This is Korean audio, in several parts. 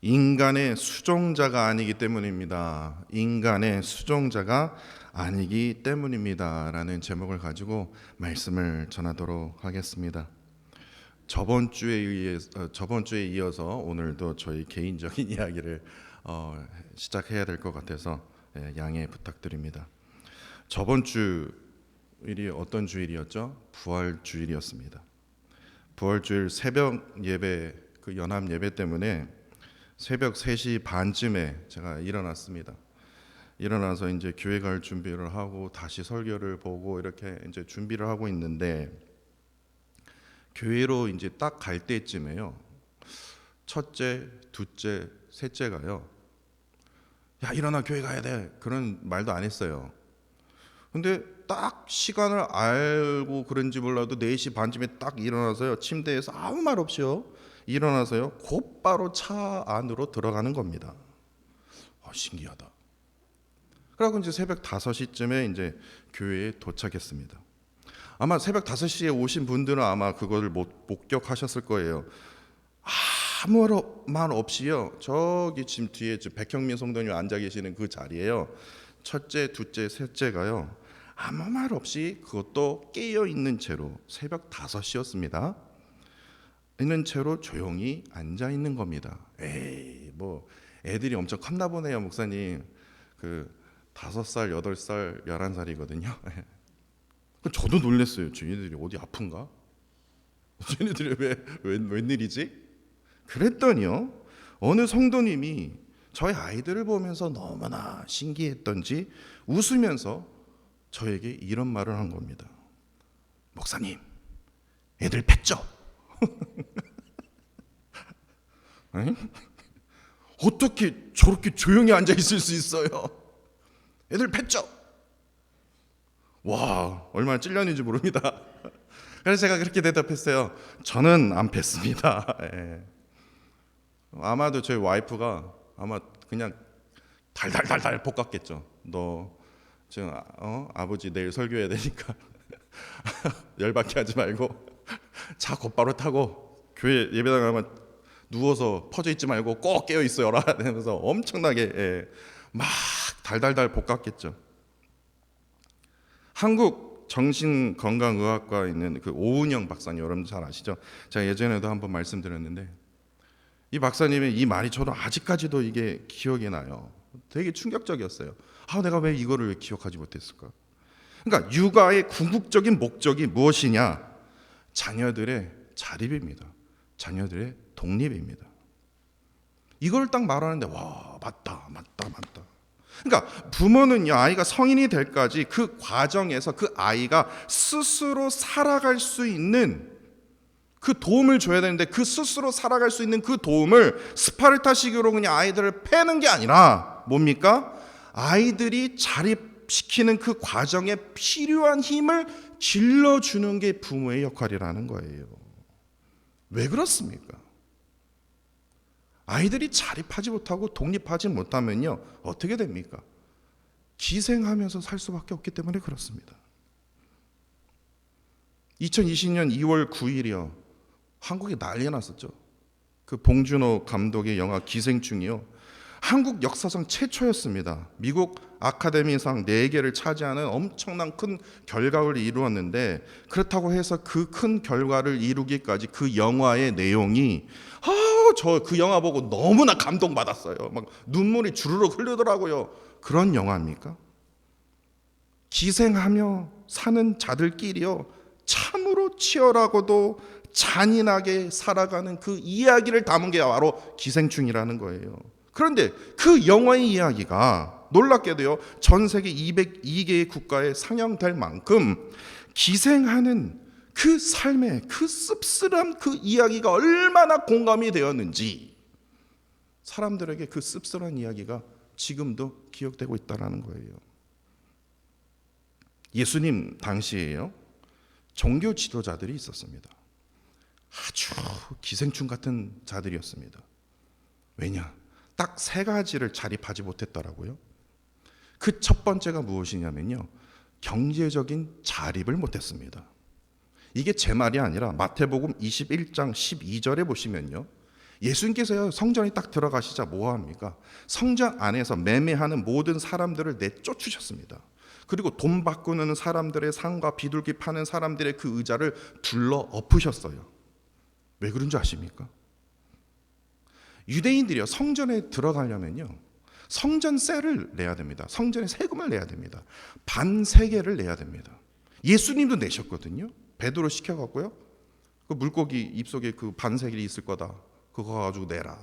인간의 수종자가 아니기 때문입니다. 인간의 수종자가 아니기 때문입니다. 라는 제목을 가지고 말씀을 전하도록 하겠습니다. 저번 주에 이어서 오늘도 저희 개인적인 이야기를 시작해야 될 것 같아서 양해 부탁드립니다. 저번 주일이 어떤 주일이었죠? 부활 주일이었습니다. 부활 주일 새벽 예배, 그 연합 예배 때문에 새벽 3시 반쯤에 제가 일어났습니다. 일어나서 이제 교회 갈 준비를 하고 다시 설교를 보고 이렇게 이제 준비를 하고 있는데, 교회로 이제 딱 갈 때쯤에요, 첫째, 둘째, 셋째가요, 야 일어나 교회 가야 돼, 그런 말도 안 했어요. 근데 딱 시간을 알고 그런지 몰라도 4시 반쯤에 딱 일어나서요, 침대에서 아무 말 없이요 일어나서요 곧바로 차 안으로 들어가는 겁니다. 신기하다. 그러고 이제 새벽 5시쯤에 이제 교회에 도착했습니다. 아마 새벽 5시에 오신 분들은 아마 그걸 목격하셨을 거예요. 아무 말 없이요, 저기 지금 뒤에 백형민 성도님 앉아 계시는 그 자리에요, 첫째, 둘째, 셋째가요 아무 말 없이, 그것도 깨어 있는 채로, 새벽 5시였습니다. 있는 채로 조용히 앉아 있는 겁니다. 에이, 뭐 애들이 엄청 컸나 보네요, 목사님. 그 5살, 8살, 11살이거든요. 저도 놀랐어요. 쟤네들이 어디 아픈가? 쟤네들이 웬일이지? 그랬더니요, 어느 성도님이 저희 아이들을 보면서 너무나 신기했던지 웃으면서 저에게 이런 말을 한 겁니다. 목사님, 애들 팼죠? 어떻게 저렇게 조용히 앉아 있을 수 있어요? 애들 팼죠? 와, 얼마나 찔렸는지 모릅니다. 그래서 제가 그렇게 대답했어요. 저는 안 팼습니다. 예. 아마도 저희 와이프가 아마 그냥 달달달달 볶았겠죠. 너 지금 아버지 내일 설교해야 되니까 열받게 하지 말고 차 곧바로 타고 교회 예배당 가면 누워서 퍼져 있지 말고 꼭 깨어 있어요라 하면서 엄청나게 막 달달달 볶았겠죠. 한국 정신건강의학과에 있는 그 오은영 박사님, 여러분 잘 아시죠? 제가 예전에도 한번 말씀드렸는데, 이 박사님의 이 말이 저도 아직까지도 이게 기억이 나요. 되게 충격적이었어요. 내가 왜 이거를 기억하지 못했을까? 그러니까 육아의 궁극적인 목적이 무엇이냐? 자녀들의 자립입니다. 자녀들의 독립입니다. 이걸 딱 말하는데, 와, 맞다. 그러니까 부모는요, 아이가 성인이 될 때까지 그 과정에서 그 아이가 스스로 살아갈 수 있는 그 도움을 줘야 되는데, 그 스스로 살아갈 수 있는 그 도움을 스파르타식으로 그냥 아이들을 패는 게 아니라 뭡니까? 아이들이 자립시키는 그 과정에 필요한 힘을 길러주는 게 부모의 역할이라는 거예요. 왜 그렇습니까? 아이들이 자립하지 못하고 독립하지 못하면요, 어떻게 됩니까? 기생하면서 살 수밖에 없기 때문에 그렇습니다. 2020년 2월 9일이요 한국이 난리 났었죠. 그 봉준호 감독의 영화 기생충이요, 한국 역사상 최초였습니다. 미국 아카데미상 4개를 차지하는 엄청난 큰 결과를 이루었는데, 그렇다고 해서 그 큰 결과를 이루기까지 그 영화의 내용이 저 그 영화 보고 너무나 감동받았어요. 막 눈물이 주르륵 흐르더라고요. 그런 영화입니까? 기생하며 사는 자들끼리요 참으로 치열하고도 잔인하게 살아가는 그 이야기를 담은 게 바로 기생충이라는 거예요. 그런데 그 영화의 이야기가 놀랍게도요 전 세계 202개의 국가에 상영될 만큼 기생하는 그 삶의 그 씁쓸한 그 이야기가 얼마나 공감이 되었는지, 사람들에게 그 씁쓸한 이야기가 지금도 기억되고 있다는 거예요. 예수님 당시에요 종교 지도자들이 있었습니다. 아주 기생충 같은 자들이었습니다. 왜냐? 딱 3가지를 자립하지 못했더라고요. 그 첫 번째가 무엇이냐면요, 경제적인 자립을 못했습니다. 이게 제 말이 아니라 마태복음 21장 12절에 보시면요, 예수님께서요, 성전에 딱 들어가시자 뭐 합니까? 성전 안에서 매매하는 모든 사람들을 내쫓으셨습니다. 그리고 돈 바꾸는 사람들의 상과 비둘기 파는 사람들의 그 의자를 둘러 엎으셨어요. 왜 그런 줄 아십니까? 유대인들이요, 성전에 들어가려면요, 성전세를 내야 됩니다. 성전에 세금을 내야 됩니다. 반세겔을 내야 됩니다. 예수님도 내셨거든요. 베드로 시켜갖고요, 그 물고기 입속에 그 반세겔이 있을 거다, 그거 가지고 내라.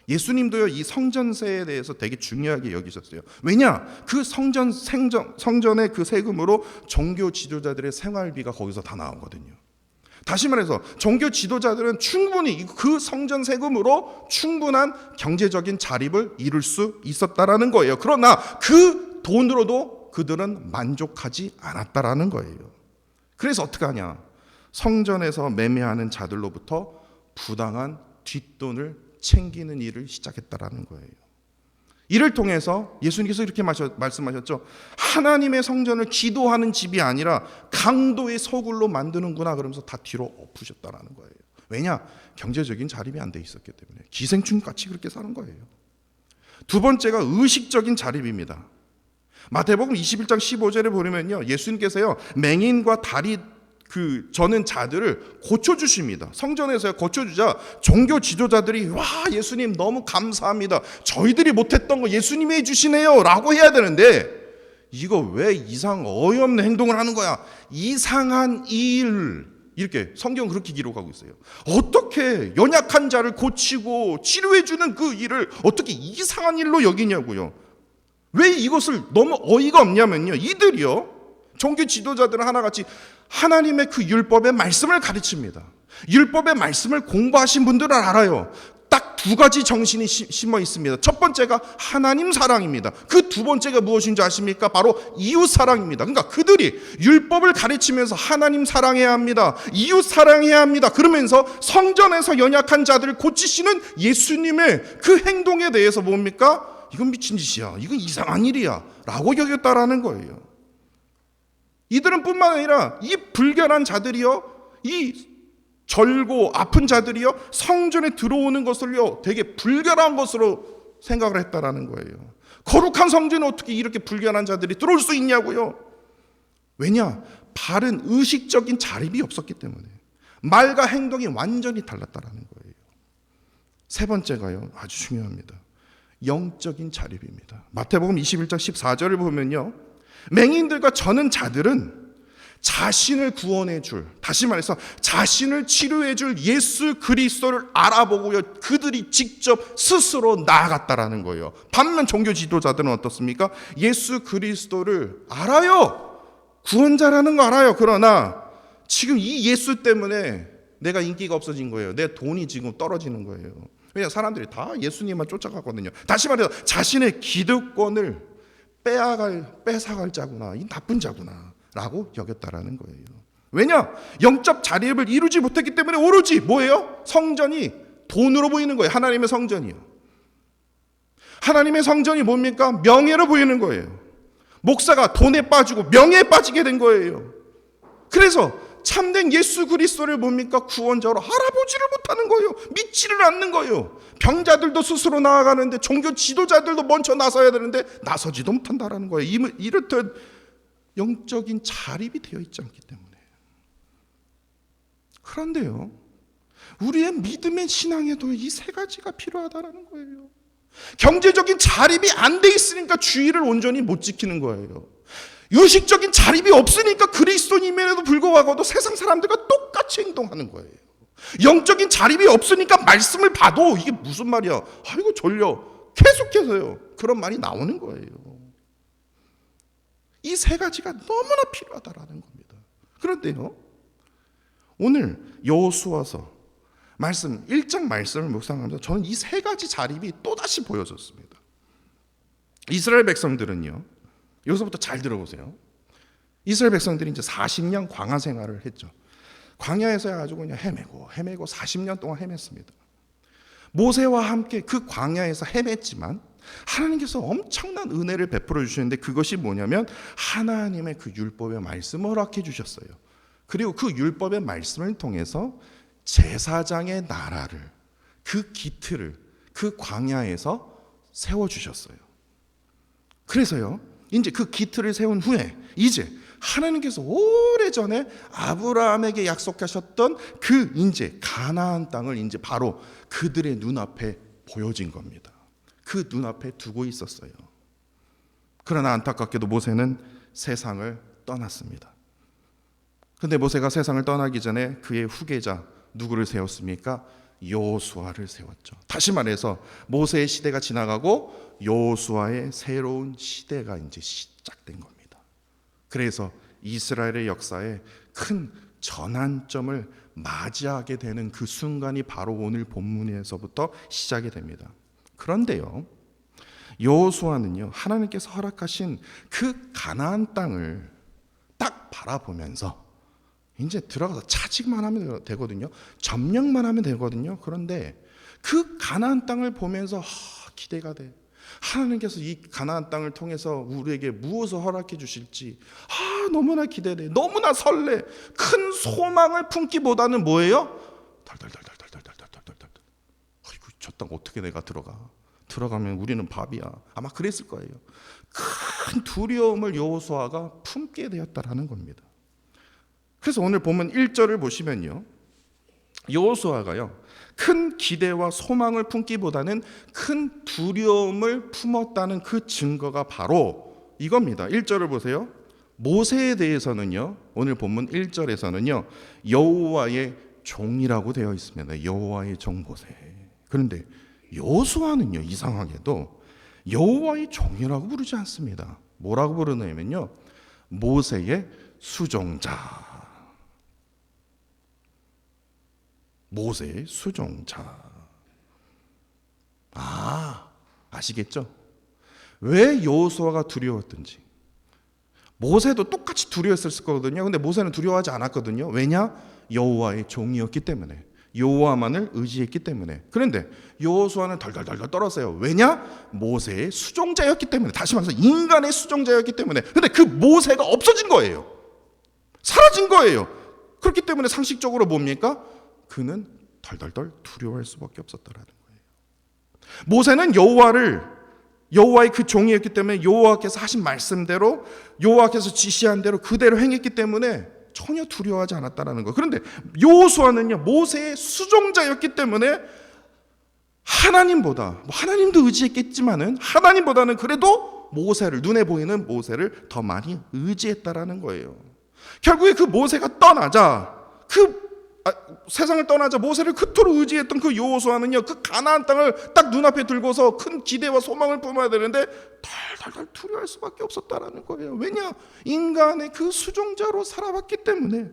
예수님도요, 이 성전세에 대해서 되게 중요하게 여기셨어요. 왜냐? 그 성전의 그 세금으로 종교 지도자들의 생활비가 거기서 다 나오거든요. 다시 말해서 종교 지도자들은 충분히 그 성전 세금으로 충분한 경제적인 자립을 이룰 수 있었다라는 거예요. 그러나 그 돈으로도 그들은 만족하지 않았다라는 거예요. 그래서 어떻게 하냐? 성전에서 매매하는 자들로부터 부당한 뒷돈을 챙기는 일을 시작했다라는 거예요. 이를 통해서 예수님께서 이렇게 말씀하셨죠. 하나님의 성전을 기도하는 집이 아니라 강도의 서굴로 만드는구나, 그러면서 다 뒤로 엎으셨다라는 거예요. 왜냐? 경제적인 자립이 안 돼 있었기 때문에. 기생충같이 그렇게 사는 거예요. 두 번째가 의식적인 자립입니다. 마태복음 21장 15절에 보면요, 예수님께서요, 맹인과 다리 저는 자들을 고쳐주십니다. 성전에서 고쳐주자 종교 지도자들이, 와, 예수님 너무 감사합니다, 저희들이 못했던 거 예수님이 해주시네요 라고 해야 되는데, 이거 왜 어이없는 행동을 하는 거야, 이상한 일, 이렇게 성경은 그렇게 기록하고 있어요. 어떻게 연약한 자를 고치고 치료해주는 그 일을 어떻게 이상한 일로 여기냐고요. 왜 이것을 너무 어이가 없냐면요, 이들이요, 종교 지도자들은 하나같이 하나님의 그 율법의 말씀을 가르칩니다. 율법의 말씀을 공부하신 분들은 알아요. 딱 두 가지 정신이 심어 있습니다. 첫 번째가 하나님 사랑입니다. 그 두 번째가 무엇인지 아십니까? 바로 이웃 사랑입니다. 그러니까 그들이 율법을 가르치면서 하나님 사랑해야 합니다, 이웃 사랑해야 합니다, 그러면서 성전에서 연약한 자들을 고치시는 예수님의 그 행동에 대해서 뭡니까? 이건 미친 짓이야, 이건 이상한 일이야 라고 여겼다라는 거예요. 이들은 뿐만 아니라 이 불결한 자들이요, 이 절고 아픈 자들이요, 성전에 들어오는 것을요 되게 불결한 것으로 생각을 했다라는 거예요. 거룩한 성전에 어떻게 이렇게 불결한 자들이 들어올 수 있냐고요. 왜냐? 바른 의식적인 자립이 없었기 때문에. 말과 행동이 완전히 달랐다라는 거예요. 세 번째가요, 아주 중요합니다. 영적인 자립입니다. 마태복음 21장 14절을 보면요, 맹인들과 저는 자들은 자신을 구원해 줄, 다시 말해서 자신을 치료해 줄 예수 그리스도를 알아보고요, 그들이 직접 스스로 나아갔다라는 거예요. 반면 종교 지도자들은 어떻습니까? 예수 그리스도를 알아요, 구원자라는 거 알아요. 그러나 지금 이 예수 때문에 내가 인기가 없어진 거예요. 내 돈이 지금 떨어지는 거예요. 왜냐? 사람들이 다 예수님만 쫓아가거든요. 다시 말해서 자신의 기득권을 뺏어갈 자구나, 이 나쁜 자구나 라고 여겼다라는 거예요. 왜냐? 영적 자립을 이루지 못했기 때문에 오로지 뭐예요? 성전이 돈으로 보이는 거예요. 하나님의 성전이요. 하나님의 성전이 뭡니까? 명예로 보이는 거예요. 목사가 돈에 빠지고 명예에 빠지게 된 거예요. 그래서 참된 예수 그리스도를 뭡니까? 구원자로 알아보지를 못하는 거예요. 믿지를 않는 거예요. 병자들도 스스로 나아가는데 종교 지도자들도 먼저 나서야 되는데 나서지도 못한다라는 거예요. 이렇듯 영적인 자립이 되어 있지 않기 때문에. 그런데요, 우리의 믿음의 신앙에도 이 세 가지가 필요하다라는 거예요. 경제적인 자립이 안 돼 있으니까 주의를 온전히 못 지키는 거예요. 의식적인 자립이 없으니까 그리스도인임에도 불구하고도 세상 사람들과 똑같이 행동하는 거예요. 영적인 자립이 없으니까 말씀을 봐도 이게 무슨 말이야, 아이고 졸려, 계속해서요 그런 말이 나오는 거예요. 이 세 가지가 너무나 필요하다라는 겁니다. 그런데요, 오늘 여호수아서 말씀 1장 말씀을 묵상하면서 저는 이 세 가지 자립이 또다시 보여졌습니다. 이스라엘 백성들은요, 여기서부터 잘 들어보세요. 이스라엘 백성들이 이제 40년 광야 생활을 했죠. 광야에서 아주 그냥 헤매고 40년 동안 헤맸습니다. 모세와 함께 그 광야에서 헤맸지만 하나님께서 엄청난 은혜를 베풀어 주시는데, 그것이 뭐냐면 하나님의 그 율법의 말씀을 허락해 주셨어요. 그리고 그 율법의 말씀을 통해서 제사장의 나라를, 그 기틀을 그 광야에서 세워주셨어요. 그래서요, 이제 그 기틀을 세운 후에 이제 하나님께서 오래전에 아브라함에게 약속하셨던 그 이제 가나안 땅을 이제 바로 그들의 눈앞에 보여진 겁니다. 그 눈앞에 두고 있었어요. 그러나 안타깝게도 모세는 세상을 떠났습니다. 근데 모세가 세상을 떠나기 전에 그의 후계자 누구를 세웠습니까? 여호수아를 세웠죠. 다시 말해서 모세의 시대가 지나가고 여호수아의 새로운 시대가 이제 시작된 겁니다. 그래서 이스라엘의 역사에 큰 전환점을 맞이하게 되는 그 순간이 바로 오늘 본문에서부터 시작이 됩니다. 그런데요, 여호수아는요, 하나님께서 허락하신 그 가나안 땅을 딱 바라보면서 이제 들어가서 차지만 하면 되거든요. 점령만 하면 되거든요. 그런데 그 가나안 땅을 보면서 기대가 돼. 하나님께서 이 가나안 땅을 통해서 우리에게 무엇을 허락해 주실지 너무나 기대돼. 너무나 설레. 큰 소망을 품기보다는 뭐예요? 덜덜덜덜덜덜덜덜덜. 아이고, 저 땅 어떻게 내가 들어가면 우리는 밥이야. 아마 그랬을 거예요. 큰 두려움을 여호수아가 품게 되었다라는 겁니다. 그래서 오늘 보면 1절을 보시면요, 여호수아가요, 큰 기대와 소망을 품기보다는 큰 두려움을 품었다는 그 증거가 바로 이겁니다. 1절을 보세요. 모세에 대해서는요, 오늘 본문 1절에서는요, 여호와의 종이라고 되어 있습니다. 여호와의 종 모세. 그런데 여호수아는요, 이상하게도 여호와의 종이라고 부르지 않습니다. 뭐라고 부르냐면요, 모세의 수종자. 모세의 수종자. 아시겠죠? 왜 여호수아가 두려웠던지. 모세도 똑같이 두려웠을 거거든요. 근데 모세는 두려워하지 않았거든요. 왜냐? 여호와의 종이었기 때문에, 여호와만을 의지했기 때문에. 그런데 여호수아는 덜덜덜 떨었어요. 왜냐? 모세의 수종자였기 때문에. 다시 말해서 인간의 수종자였기 때문에. 근데 그 모세가 없어진 거예요. 사라진 거예요. 그렇기 때문에 상식적으로 뭡니까? 그는 덜덜덜 두려워할 수밖에 없었다라는 거예요. 모세는 여호와의 그 종이었기 때문에 여호와께서 하신 말씀대로, 여호와께서 지시한 대로 그대로 행했기 때문에 전혀 두려워하지 않았다라는 거예요. 그런데 여호수아는요, 모세의 수종자였기 때문에 하나님도 의지했겠지만은 하나님보다는 그래도 눈에 보이는 모세를 더 많이 의지했다라는 거예요. 결국에 그 모세가 떠나자, 세상을 떠나자 모세를 그토록 의지했던 그 여호수아는요, 그 가나안 땅을 딱 눈앞에 들고서 큰 기대와 소망을 품어야 되는데 덜덜덜 두려워할 수밖에 없었다라는 거예요. 왜냐? 인간의 그 수종자로 살아왔기 때문에.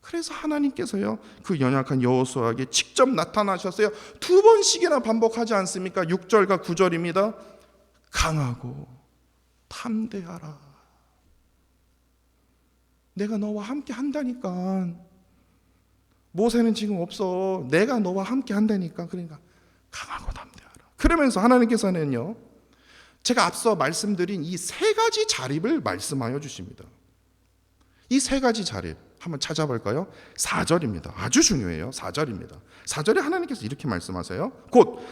그래서 하나님께서요, 그 연약한 여호수아에게 직접 나타나셨어요. 2번씩이나 반복하지 않습니까? 6절과 9절입니다. 강하고 담대하라. 내가 너와 함께 한다니까. 모세는 지금 없어. 내가 너와 함께 한다니까. 그러니까 강하고 담대하라. 그러면서 하나님께서는요, 제가 앞서 말씀드린 이 3가지 자립을 말씀하여 주십니다. 이 3가지 자립 한번 찾아볼까요? 4절입니다. 아주 중요해요. 4절입니다. 4절에 하나님께서 이렇게 말씀하세요. 곧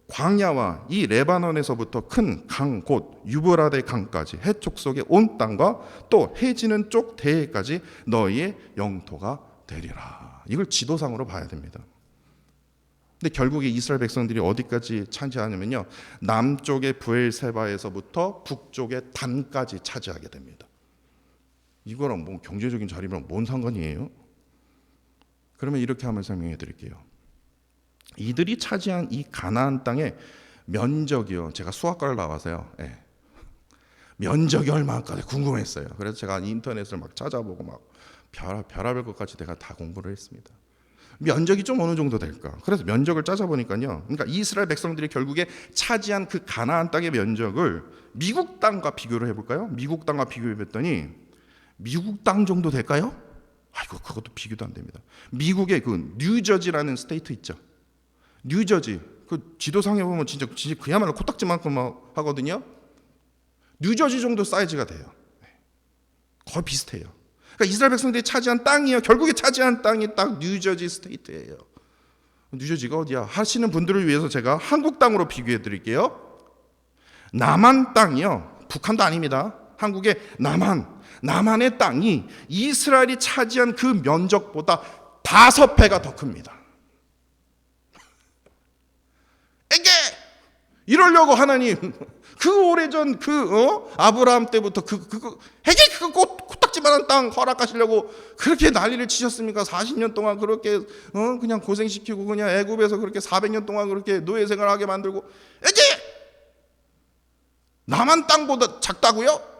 광야와 이 레바논에서부터 큰 강, 곧 유브라데 강까지 해쪽 속의 온 땅과 또 해지는 쪽 대해까지 너희의 영토가 되리라. 이걸 지도상으로 봐야 됩니다. 근데 결국에 이스라엘 백성들이 어디까지 차지하냐면요, 남쪽의 브엘세바에서부터 북쪽의 단까지 차지하게 됩니다. 이거랑 뭐 경제적인 자립이랑 뭔 상관이에요? 그러면 이렇게 한번 설명해 드릴게요. 이들이 차지한 이 가나안 땅의 면적이요, 제가 수학과를 나와서요, 면적이 얼마까지 궁금했어요. 그래서 제가 인터넷을 막 찾아보고 막 별의별 것까지 내가 다 공부를 했습니다. 면적이 좀 어느 정도 될까? 그래서 면적을 찾아보니까요, 그러니까 이스라엘 백성들이 결국에 차지한 그 가나안 땅의 면적을 미국 땅과 비교를 해볼까요? 미국 땅과 비교해봤더니 미국 땅 정도 될까요? 아이고, 그것도 비교도 안 됩니다. 미국의 그 뉴저지라는 스테이트 있죠. 뉴저지, 그 지도상에 보면 진짜 그야말로 코딱지만큼 하거든요. 뉴저지 정도 사이즈가 돼요. 거의 비슷해요. 그러니까 이스라엘 백성들이 차지한 땅이요, 결국에 차지한 땅이 딱 뉴저지 스테이트예요. 뉴저지가 어디야 하시는 분들을 위해서 제가 한국 땅으로 비교해 드릴게요. 남한 땅이요, 북한도 아닙니다. 한국의 남한의 땅이 이스라엘이 차지한 그 면적보다 5배가 더 큽니다. 에게 이러려고 하나님 그 오래전 아브라함 때부터 그거 코딱지만한 땅 허락하시려고 그렇게 난리를 치셨습니까? 40년 동안 그렇게 그냥 고생시키고 그냥 애굽에서 그렇게 400년 동안 그렇게 노예 생활하게 만들고 에게 남한 땅보다 작다고요?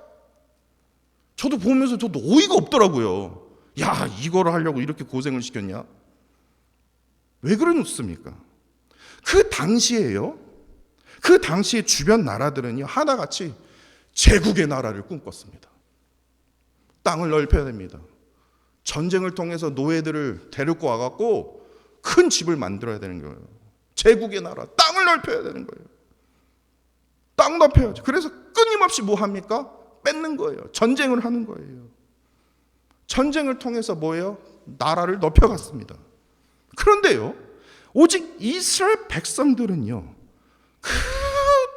저도 보면서 저도 어이가 없더라고요. 야, 이거를 하려고 이렇게 고생을 시켰냐? 왜 그러셨습니까? 그 당시에요, 그 당시에 주변 나라들은요, 하나같이 제국의 나라를 꿈꿨습니다. 땅을 넓혀야 됩니다. 전쟁을 통해서 노예들을 데리고 와갖고 큰 집을 만들어야 되는 거예요. 제국의 나라, 땅을 넓혀야 되는 거예요. 땅 넓혀야죠. 그래서 끊임없이 뭐 합니까? 뺏는 거예요. 전쟁을 하는 거예요. 전쟁을 통해서 뭐예요? 나라를 넓혀갔습니다. 그런데요, 오직 이스라엘 백성들은요, 그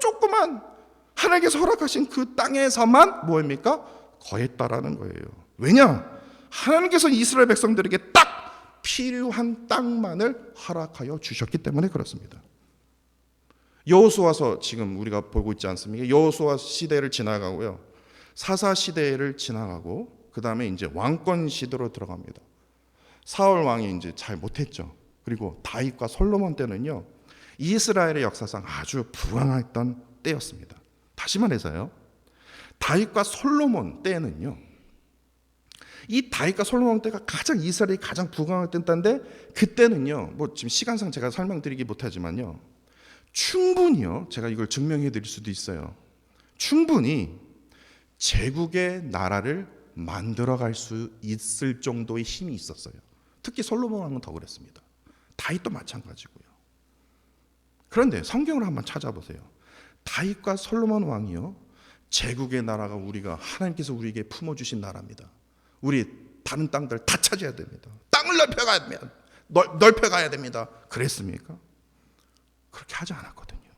조그만 하나님께서 허락하신 그 땅에서만 뭐입니까? 거했다라는 거예요. 왜냐? 하나님께서 이스라엘 백성들에게 딱 필요한 땅만을 허락하여 주셨기 때문에 그렇습니다. 여호수아서 지금 우리가 보고 있지 않습니까? 여호수아 시대를 지나가고요, 사사 시대를 지나가고 그 다음에 이제 왕권 시대로 들어갑니다. 사울 왕이 이제 잘 못했죠. 그리고 다윗과 솔로몬 때는요, 이스라엘의 역사상 아주 부강했던 때였습니다. 다시 말해서요, 다윗과 솔로몬 때는요, 이 다윗과 솔로몬 때가 가장 이스라엘이 가장 부강했던 때인데, 그때는요, 뭐 지금 시간상 제가 설명드리기 못하지만요, 충분히요, 제가 이걸 증명해 드릴 수도 있어요. 충분히 제국의 나라를 만들어갈 수 있을 정도의 힘이 있었어요. 특히 솔로몬 왕은 더 그랬습니다. 다윗도 마찬가지고요. 그런데 성경을 한번 찾아보세요. 다윗과 솔로몬 왕이요, 제국의 나라가 우리가 하나님께서 우리에게 품어주신 나라입니다. 우리 다른 땅들 다 차지해야 됩니다. 땅을 넓혀가야 됩니다. 그랬습니까? 그렇게 하지 않았거든요.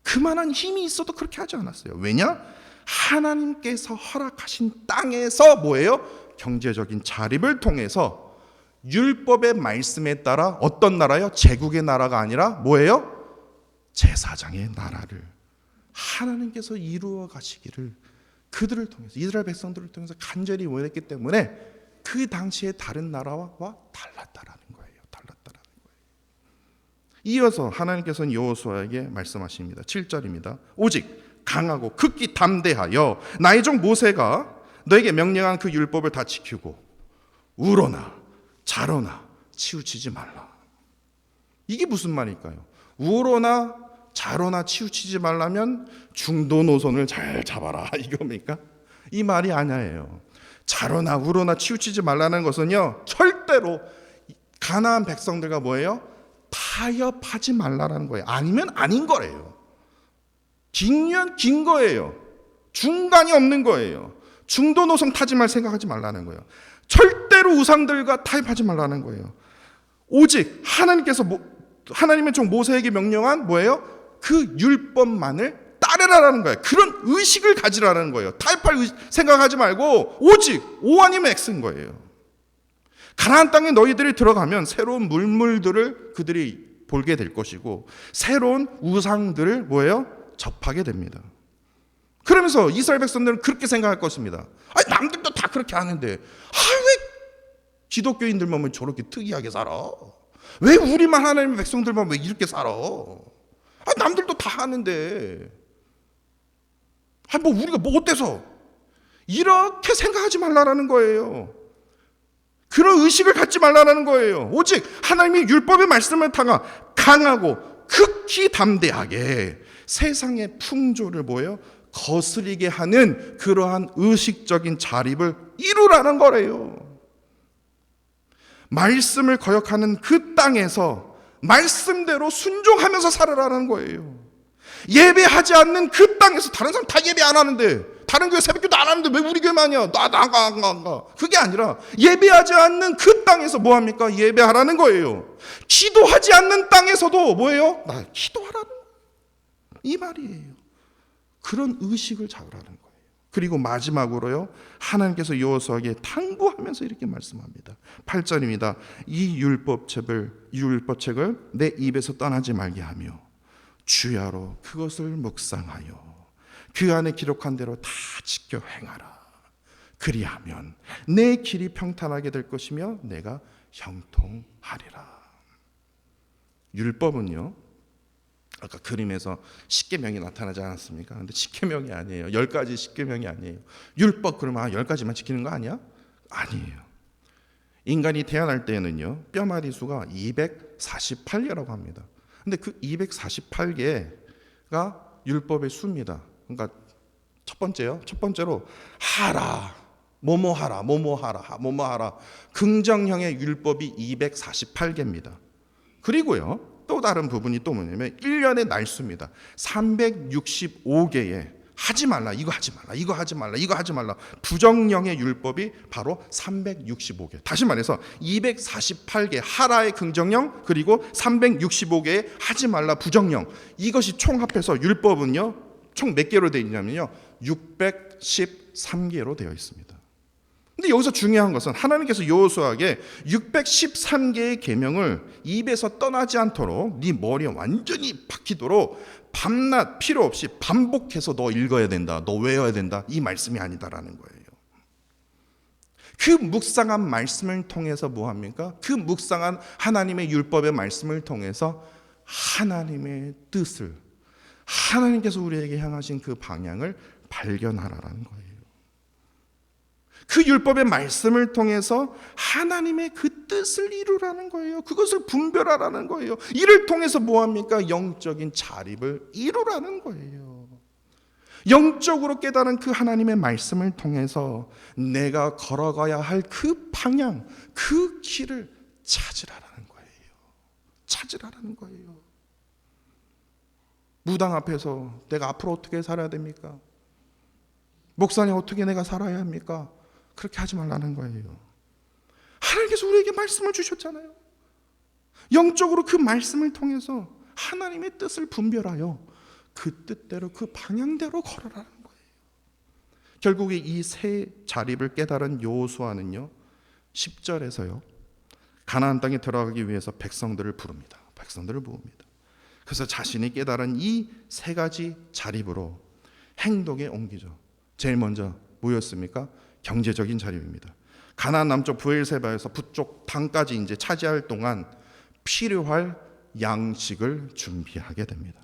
그만한 힘이 있어도 그렇게 하지 않았어요. 왜냐? 하나님께서 허락하신 땅에서 뭐예요? 경제적인 자립을 통해서 율법의 말씀에 따라 어떤 나라요? 제국의 나라가 아니라 뭐예요? 제사장의 나라를 하나님께서 이루어 가시기를 그들을 통해서, 이스라엘 백성들을 통해서 간절히 원했기 때문에 그 당시에 다른 나라와 달랐다라는 거예요. 이어서 하나님께서는 여호수아에게 말씀하십니다. 7절입니다. 오직 강하고 극히 담대하여 나의 종 모세가 너에게 명령한 그 율법을 다 지키고 우로나 자로나 치우치지 말라. 이게 무슨 말일까요? 우로나 자로나 치우치지 말라면 중도 노선을 잘 잡아라 이겁니까? 이 말이 아니에요. 자로나 우로나 치우치지 말라는 것은요, 절대로 가나안 백성들과 뭐예요? 타협하지 말라라는 거예요. 아니면 아닌 거예요. 긴면 긴 거예요. 중간이 없는 거예요. 중도 노선 타지 말 생각하지 말라는 거예요. 절대로 우상들과 타협하지 말라는 거예요. 오직 하나님께서 하나님의 종 모세에게 명령한 뭐예요? 그 율법만을 따르라는 거예요. 그런 의식을 가지라는 거예요. 타협할 생각하지 말고 오직 O 아니면 X인 거예요. 가나안 땅에 너희들이 들어가면 새로운 물들을 그들이 보게 될 것이고 새로운 우상들을 뭐예요? 접하게 됩니다. 그러면서 이스라엘 백성들은 그렇게 생각할 것입니다. 아니, 남들도 다 그렇게 하는데 왜 기독교인들만 왜 저렇게 특이하게 살아? 왜 우리만 하나님의 백성들만 왜 이렇게 살아? 남들도 다 하는데 뭐 우리가 뭐 어때서? 이렇게 생각하지 말라는 거예요. 그런 의식을 갖지 말라는 거예요. 오직 하나님의 율법의 말씀을 타가 강하고 극히 담대하게 세상의 풍조를 뭐예요? 거스리게 하는 그러한 의식적인 자립을 이루라는 거래요. 말씀을 거역하는 그 땅에서 말씀대로 순종하면서 살아라는 거예요. 예배하지 않는 그 땅에서, 다른 사람 다 예배 안 하는데 다른 교회 새벽기도 안 하는데 왜 우리 교회만 하냐? 안 가. 그게 아니라 예배하지 않는 그 땅에서 뭐 합니까? 예배하라는 거예요. 기도하지 않는 땅에서도 뭐예요? 나 기도하라는 이 말이에요. 그런 의식을 잡으라는 거예요. 그리고 마지막으로요, 하나님께서 여호수아에게 당부하면서 이렇게 말씀합니다. 8절입니다. 이 율법책을 내 입에서 떠나지 말게 하며 주야로 그것을 묵상하여 그 안에 기록한 대로 다 지켜 행하라. 그리하면 내 길이 평탄하게 될 것이며 내가 형통하리라. 율법은요, 아까 그림에서 십계명이 나타나지 않았습니까? 근데 십계명이 아니에요. 10가지 십계명이 아니에요. 율법 그러면 10가지만 지키는 거 아니야? 아니에요. 인간이 태어날 때에는요, 뼈마디 수가 248개라고 합니다. 근데 그 248개가 율법의 수입니다. 그러니까 첫 번째로 하라, 뭐뭐하라. 긍정형의 율법이 248개입니다. 그리고요, 또 다른 부분이 또 뭐냐면 1년의 날수입니다. 365개의 하지 말라, 이거 하지 말라. 부정령의 율법이 바로 365개. 다시 말해서 248개 하라의 긍정령, 그리고 365개의 하지 말라 부정령. 이것이 총 합해서 율법은요, 총 몇 개로 되어 있냐면요, 613개로 되어 있습니다. 근데 여기서 중요한 것은 하나님께서 여호수아에게 613개의 계명을 입에서 떠나지 않도록 네 머리에 완전히 박히도록 밤낮 필요 없이 반복해서 너 읽어야 된다, 너 외워야 된다, 이 말씀이 아니다라는 거예요. 그 묵상한 말씀을 통해서 뭐합니까? 그 묵상한 하나님의 율법의 말씀을 통해서 하나님의 뜻을, 하나님께서 우리에게 향하신 그 방향을 발견하라는 거예요. 그 율법의 말씀을 통해서 하나님의 그 뜻을 이루라는 거예요. 그것을 분별하라는 거예요. 이를 통해서 뭐합니까? 영적인 자립을 이루라는 거예요. 영적으로 깨달은 그 하나님의 말씀을 통해서 내가 걸어가야 할 그 방향, 그 길을 찾으라는 거예요. 무당 앞에서 내가 앞으로 어떻게 살아야 됩니까? 목사님 어떻게 내가 살아야 합니까? 그렇게 하지 말라는 거예요. 하나님께서 우리에게 말씀을 주셨잖아요. 영적으로 그 말씀을 통해서 하나님의 뜻을 분별하여 그 뜻대로, 그 방향대로 걸어라는 거예요. 결국에 이 새 자립을 깨달은 여호수아는요, 10절에서요, 가나안 땅에 들어가기 위해서 백성들을 부릅니다. 그래서 자신이 깨달은 이 세 가지 자립으로 행동에 옮기죠. 제일 먼저 뭐였습니까? 경제적인 자립입니다. 가나안 남쪽 브엘세바에서 북쪽 당까지 이제 차지할 동안 필요할 양식을 준비하게 됩니다.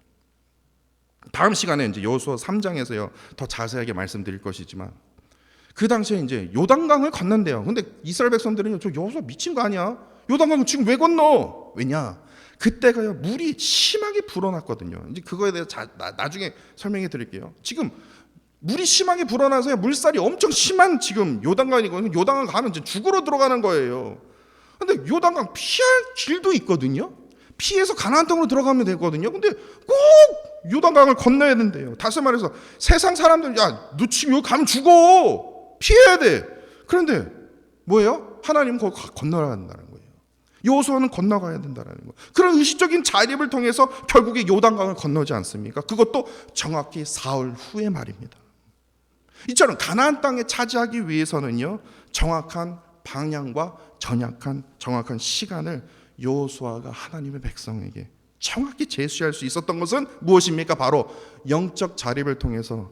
다음 시간에 이제 여호수아 3장에서요 더 자세하게 말씀드릴 것이지만, 그 당시에 이제 요단강을 건넌대요. 근데 이스라엘 백성들은 저 여호수아 미친 거 아니야? 요단강을 지금 왜 건너? 왜냐? 그때가요 물이 심하게 불어났거든요. 이제 그거에 대해서 나중에 설명해 드릴게요. 지금 물이 심하게 불어나서 물살이 엄청 심한 지금 요단강이거든요. 요단강 가면 이제 죽으러 들어가는 거예요. 근데 요단강 피할 길도 있거든요. 피해서 가나안 땅으로 들어가면 되거든요. 근데 꼭 요단강을 건너야 된대요. 다시 말해서 세상 사람들, 야, 너 지금 여기 가면 죽어. 피해야 돼. 그런데 뭐예요? 하나님은 거기 건너야 한다는 거예요. 여호수아는 건너가야 된다는 거예요. 그런 의식적인 자립을 통해서 결국에 요단강을 건너지 않습니까? 그것도 정확히 사흘 후의 말입니다. 이처럼 가나안 땅에 차지하기 위해서는요, 정확한 방향과 정확한 시간을 여호수아가 하나님의 백성에게 정확히 제시할 수 있었던 것은 무엇입니까? 바로 영적 자립을 통해서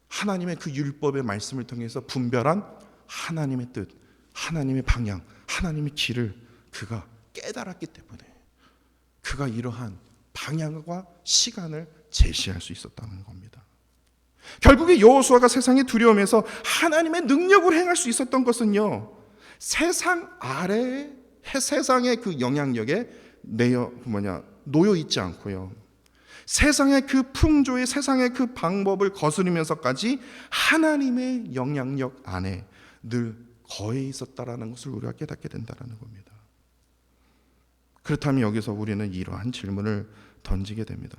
하나님의 그 율법의 말씀을 통해서 분별한 하나님의 뜻, 하나님의 방향, 하나님의 길을 그가 깨달았기 때문에 그가 이러한 방향과 시간을 제시할 수 있었다는 겁니다. 결국에 여호수아가 세상의 두려움에서 하나님의 능력을 행할 수 있었던 것은요, 세상 아래 세상의 그 영향력에 놓여 있지 않고요, 세상의 그 풍조의 세상의 그 방법을 거스르면서까지 하나님의 영향력 안에 늘 거해 있었다라는 것을 우리가 깨닫게 된다는 겁니다. 그렇다면 여기서 우리는 이러한 질문을 던지게 됩니다.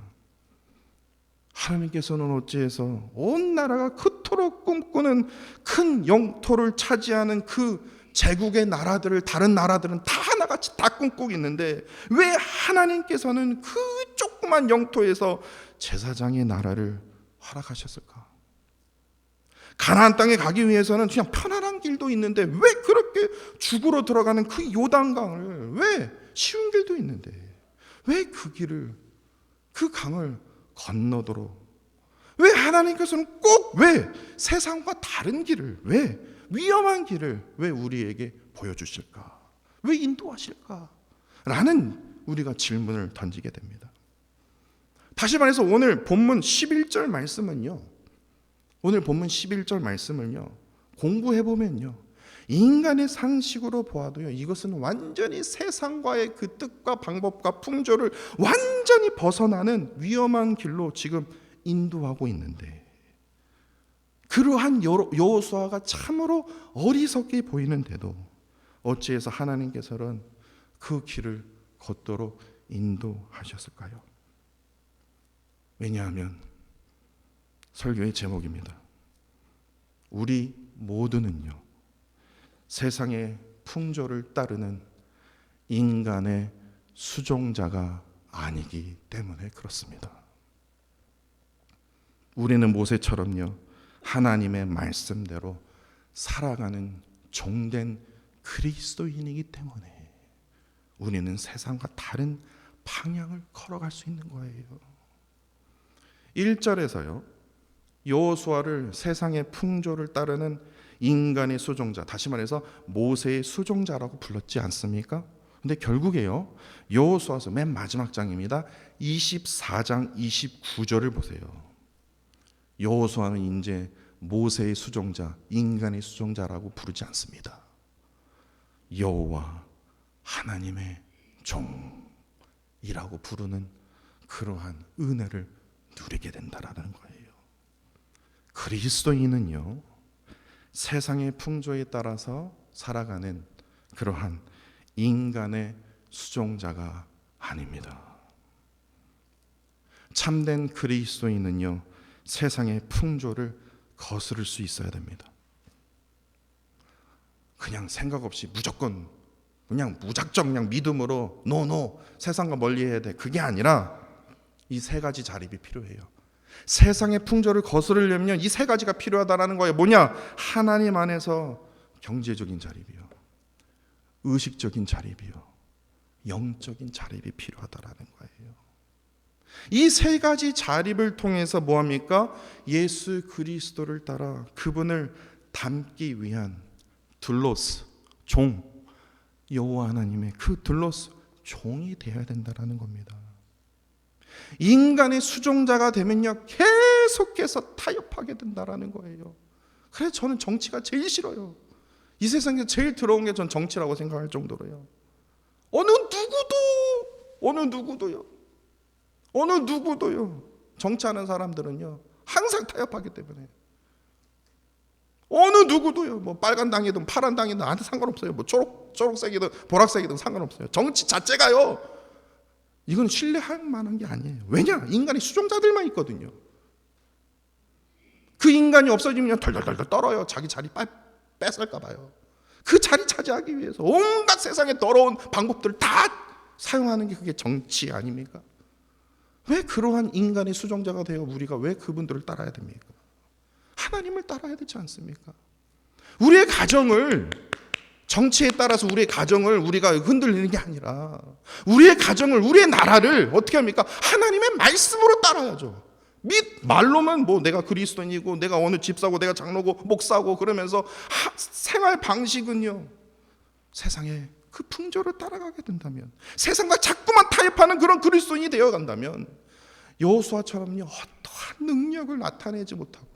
하나님께서는 어찌해서 온 나라가 그토록 꿈꾸는 큰 영토를 차지하는 그 제국의 나라들을, 다른 나라들은 다 하나같이 다 꿈꾸고 있는데 왜 하나님께서는 그 조그만 영토에서 제사장의 나라를 허락하셨을까? 가나안 땅에 가기 위해서는 그냥 편안한 길도 있는데 왜 그렇게 죽으러 들어가는 그 요단강을, 왜 쉬운 길도 있는데 왜 그 길을, 그 강을 건너도록, 왜 하나님께서는 꼭 왜 세상과 다른 길을, 왜 위험한 길을 왜 우리에게 보여주실까? 왜 인도하실까? 라는 우리가 질문을 던지게 됩니다. 다시 말해서 오늘 본문 11절 말씀은요, 오늘 본문 11절 말씀을요 공부해보면요, 인간의 상식으로 보아도요 이것은 완전히 세상과의 그 뜻과 방법과 풍조를 완전히 벗어나는 위험한 길로 지금 인도하고 있는데, 그러한 여호수아가 참으로 어리석게 보이는데도 어찌해서 하나님께서는 그 길을 걷도록 인도하셨을까요? 왜냐하면 설교의 제목입니다. 우리 모두는요 세상의 풍조를 따르는 인간의 수종자가 아니기 때문에 그렇습니다. 우리는 모세처럼요 하나님의 말씀대로 살아가는 종된 그리스도인이기 때문에 우리는 세상과 다른 방향을 걸어갈 수 있는 거예요. 1절에서요 여호수아를 세상의 풍조를 따르는 인간의 수종자, 다시 말해서 모세의 수종자라고 불렀지 않습니까? 근데 결국에요 여호수아서 맨 마지막 장입니다. 24장 29절을 보세요. 여호수아는 이제 모세의 수종자, 인간의 수종자라고 부르지 않습니다. 여호와 하나님의 종이라고 부르는 그러한 은혜를 누리게 된다라는 거예요. 그리스도인은요 세상의 풍조에 따라서 살아가는 그러한 인간의 수종자가 아닙니다. 참된 그리스도인은요 세상의 풍조를 거스를 수 있어야 됩니다. 그냥 생각 없이 무조건 그냥 무작정 그냥 믿음으로 노 세상과 멀리 해야 돼, 그게 아니라 이 세 가지 자립이 필요해요. 세상의 풍조를 거스르려면 이 세 가지가 필요하다는 거예요. 뭐냐? 하나님 안에서 경제적인 자립이요, 의식적인 자립이요, 영적인 자립이 필요하다는 거예요. 이 세 가지 자립을 통해서 뭐합니까? 예수 그리스도를 따라 그분을 닮기 위한 둘로스, 종, 여호와 하나님의 그 둘로스 종이 되어야 된다는 겁니다. 인간의 수종자가 되면요 계속해서 타협하게 된다는 거예요. 그래서 저는 정치가 제일 싫어요. 이 세상에 제일 더러운 게 전 정치라고 생각할 정도로요. 어느 누구도요 정치하는 사람들은요 항상 타협하기 때문에 어느 누구도요 뭐 빨간 당이든 파란 당이든 나한테 상관없어요. 뭐 초록색이든 보라색이든 상관없어요. 정치 자체가요 이건 신뢰할 만한 게 아니에요. 왜냐? 인간이 수종자들만 있거든요. 그 인간이 없어지면 덜덜덜 떨어요. 자기 자리 뺏을까 봐요. 그 자리 차지하기 위해서 온갖 세상의 더러운 방법들을 다 사용하는 게 그게 정치 아닙니까? 왜 그러한 인간의 수종자가 되어 우리가 왜 그분들을 따라야 됩니까? 하나님을 따라야 되지 않습니까? 우리의 가정을, 정치에 따라서 우리의 가정을 우리가 흔들리는 게 아니라 우리의 가정을, 우리의 나라를 어떻게 합니까? 하나님의 말씀으로 따라야죠. 말로만 뭐 내가 그리스도인이고 내가 어느 집사고 내가 장로고 목사고 그러면서 생활 방식은요 세상에 그 풍조를 따라가게 된다면, 세상과 자꾸만 타협하는 그런 그리스도인이 되어간다면 여호수아처럼요 어떠한 능력을 나타내지 못하고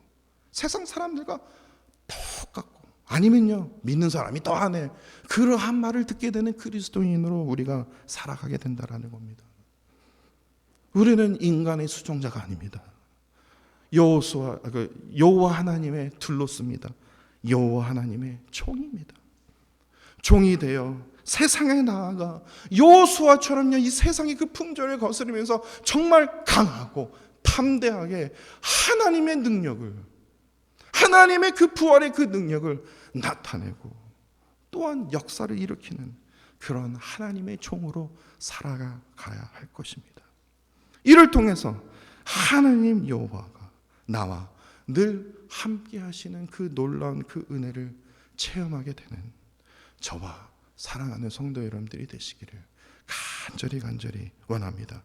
세상 사람들과 똑같고 아니면요 믿는 사람이 더하네 그러한 말을 듣게 되는 그리스도인으로 우리가 살아가게 된다라는 겁니다. 우리는 인간의 수종자가 아닙니다. 여호와 하나님의 둘로스입니다. 여호와 하나님의 종입니다. 종이 되어 세상에 나아가 여호수아처럼요 이 세상의 그 풍조를 거스르면서 정말 강하고 담대하게 하나님의 능력을, 하나님의 그 부활의 그 능력을 나타내고 또한 역사를 일으키는 그런 하나님의 종으로 살아가야 할 것입니다. 이를 통해서 하나님 여호와가 나와 늘 함께 하시는 그 놀라운 그 은혜를 체험하게 되는 저와 사랑하는 성도 여러분들이 되시기를 간절히 원합니다.